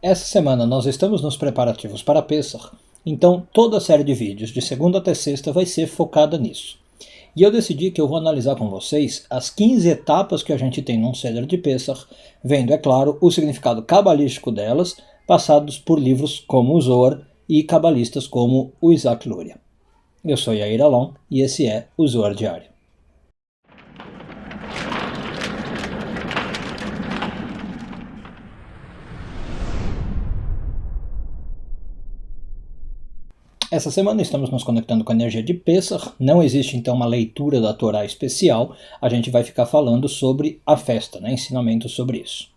Essa semana nós estamos nos preparativos para Pêssar, então toda a série de vídeos de segunda até sexta vai ser focada nisso. E eu decidi que eu vou analisar com vocês as 15 etapas que a gente tem num Seder de Pêssar, vendo, é claro, o significado cabalístico delas, passados por livros como o Zohar e cabalistas como o Isaac Luria. Eu sou Yair Alon e esse é o Zohar Diário. Essa semana estamos nos conectando com a energia de Pêssar, não existe então uma leitura da Torá especial, a gente vai ficar falando sobre a festa, ensinamentos sobre isso.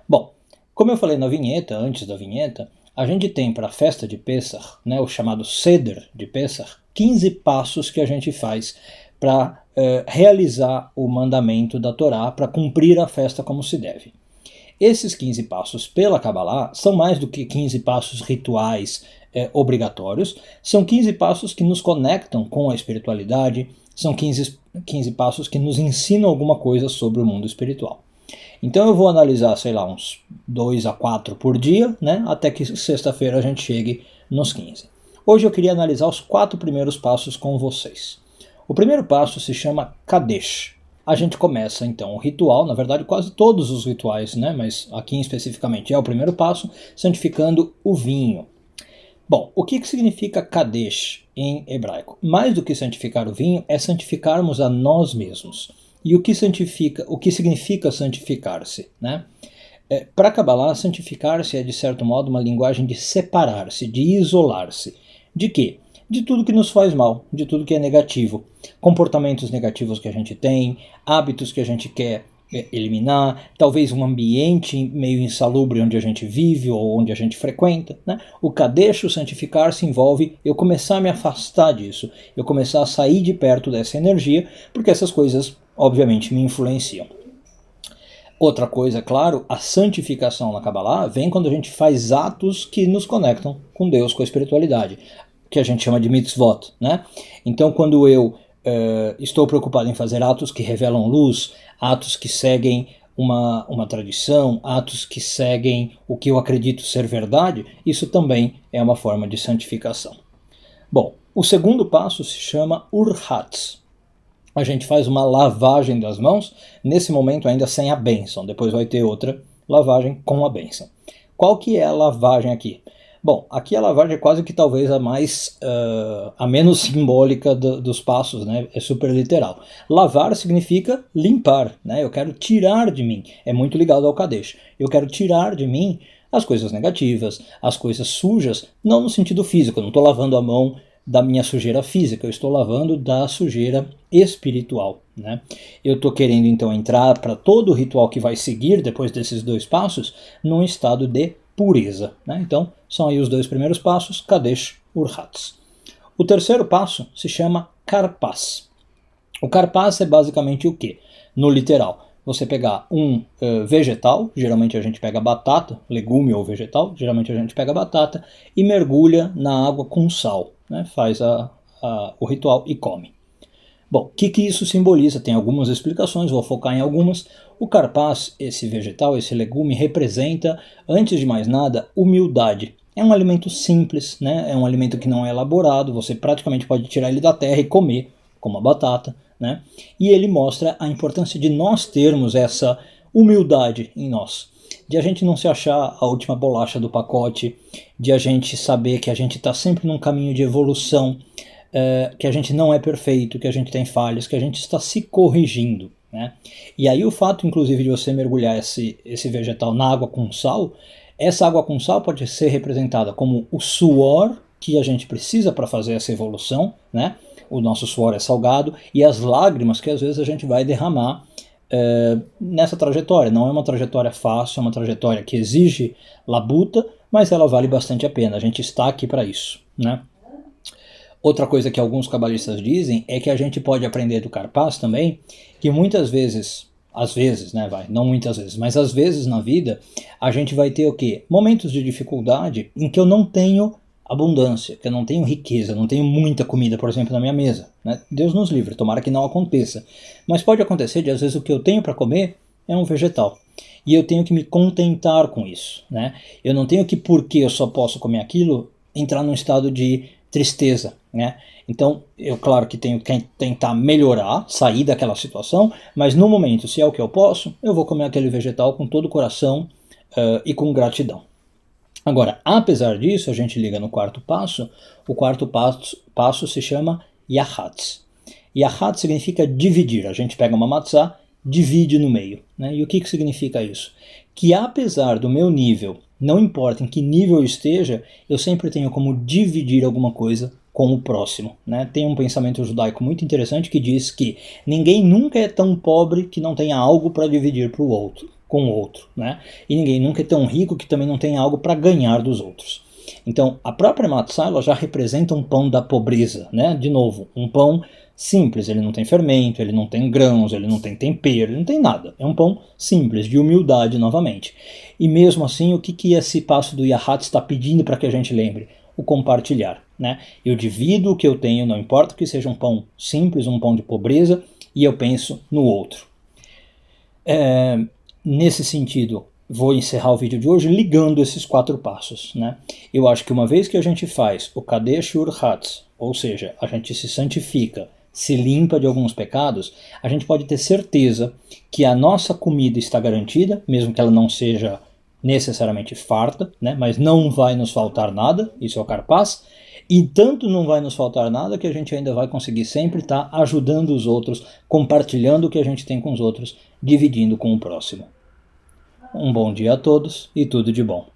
Bom, como eu falei na vinheta, antes da vinheta, a gente tem para a festa de Pêssar, o chamado Seder de Pêssar, 15 passos que a gente faz para realizar o mandamento da Torá, para cumprir a festa como se deve. Esses 15 passos pela Kabbalah são mais do que 15 passos rituais obrigatórios, são 15 passos que nos conectam com a espiritualidade, são 15 passos que nos ensinam alguma coisa sobre o mundo espiritual. Então eu vou analisar, uns 2 a 4 por dia, até que sexta-feira a gente chegue nos 15. Hoje eu queria analisar os 4 primeiros passos com vocês. O primeiro passo se chama Kadesh. A gente começa então o ritual, na verdade quase todos os rituais, mas aqui especificamente é o primeiro passo, santificando o vinho. Bom, o que significa Kadesh em hebraico? Mais do que santificar o vinho, é santificarmos a nós mesmos. E o que significa santificar-se? Para Kabbalah, santificar-se é de certo modo uma linguagem de separar-se, de isolar-se. De quê? De tudo que nos faz mal, de tudo que é negativo. Comportamentos negativos que a gente tem, hábitos que a gente quer eliminar, talvez um ambiente meio insalubre onde a gente vive ou onde a gente frequenta. O Kadesh, o santificar-se, envolve eu começar a me afastar disso, eu começar a sair de perto dessa energia, porque essas coisas obviamente me influenciam. Outra coisa, claro, a santificação na Kabbalah vem quando a gente faz atos que nos conectam com Deus, com a espiritualidade, que a gente chama de mitzvot. Então quando eu estou preocupado em fazer atos que revelam luz, atos que seguem uma tradição, atos que seguem o que eu acredito ser verdade, isso também é uma forma de santificação. Bom, o segundo passo se chama Urhatz. A gente faz uma lavagem das mãos, nesse momento ainda sem a bênção, depois vai ter outra lavagem com a bênção. Qual que é a lavagem aqui? Bom, aqui a lavagem é quase que talvez a menos simbólica dos passos, é super literal. Lavar significa limpar, eu quero tirar de mim, é muito ligado ao Kadesh. Eu quero tirar de mim as coisas negativas, as coisas sujas, não no sentido físico, eu não estou lavando a mão da minha sujeira física, eu estou lavando da sujeira espiritual. Eu estou querendo então entrar para todo o ritual que vai seguir depois desses 2 passos num estado de pureza. Então, são aí os 2 primeiros passos, Kadesh, Urhatz. O terceiro passo se chama Karpas. O Karpas é basicamente o quê? No literal, você pegar um vegetal, geralmente a gente pega batata, legume ou vegetal, geralmente a gente pega batata, e mergulha na água com sal, faz o ritual e come. Bom, o que isso simboliza? Tem algumas explicações, vou focar em algumas. O Karpas, esse vegetal, esse legume, representa, antes de mais nada, humildade. É um alimento simples, é um alimento que não é elaborado, você praticamente pode tirar ele da terra e comer, como a batata. E ele mostra a importância de nós termos essa humildade em nós. De a gente não se achar a última bolacha do pacote, de a gente saber que a gente está sempre num caminho de evolução, que a gente não é perfeito, que a gente tem falhas, que a gente está se corrigindo. E aí o fato, inclusive, de você mergulhar esse vegetal na água com sal, essa água com sal pode ser representada como o suor que a gente precisa para fazer essa evolução, o nosso suor é salgado, e as lágrimas que às vezes a gente vai derramar nessa trajetória. Não é uma trajetória fácil, é uma trajetória que exige labuta, mas ela vale bastante a pena, a gente está aqui para isso. Outra coisa que alguns cabalistas dizem é que a gente pode aprender do Karpas também, que muitas vezes, não muitas vezes, mas às vezes na vida, a gente vai ter o quê? Momentos de dificuldade em que eu não tenho abundância, que eu não tenho riqueza, não tenho muita comida, por exemplo, na minha mesa. Deus nos livre, tomara que não aconteça. Mas pode acontecer de às vezes o que eu tenho para comer é um vegetal. e eu tenho que me contentar com isso, né? Eu não tenho que, porque eu só posso comer aquilo, entrar num estado de tristeza, né? Então, eu claro que tenho que tentar melhorar, sair daquela situação, mas no momento, se é o que eu posso, eu vou comer aquele vegetal com todo o coração e com gratidão. Agora, apesar disso, a gente liga no quarto passo. O quarto passo se chama Yahatz. Yahatz significa dividir. A gente pega uma matzá, divide no meio, né? E o que significa isso? Que apesar do meu nível, não importa em que nível eu esteja, eu sempre tenho como dividir alguma coisa com o próximo, né? Tem um pensamento judaico muito interessante que diz que ninguém nunca é tão pobre que não tenha algo para dividir para o outro, com o outro, né? E ninguém nunca é tão rico que também não tenha algo para ganhar dos outros. Então, a própria matzá ela já representa um pão da pobreza, né? De novo, um pão simples, ele não tem fermento, ele não tem grãos, ele não tem tempero, ele não tem nada. É um pão simples, de humildade novamente. E mesmo assim, o que esse passo do Yahatz está pedindo para que a gente lembre? O compartilhar, né? Eu divido o que eu tenho, não importa que seja um pão simples, um pão de pobreza, e eu penso no outro. Nesse sentido, vou encerrar o vídeo de hoje ligando esses 4 passos, né? Eu acho que uma vez que a gente faz o Kadesh Urhatz, ou seja, a gente se santifica, se limpa de alguns pecados, a gente pode ter certeza que a nossa comida está garantida, mesmo que ela não seja necessariamente farta, né? Mas não vai nos faltar nada, isso é o Karpaz, e tanto não vai nos faltar nada que a gente ainda vai conseguir sempre estar ajudando os outros, compartilhando o que a gente tem com os outros, dividindo com o próximo. Um bom dia a todos e tudo de bom.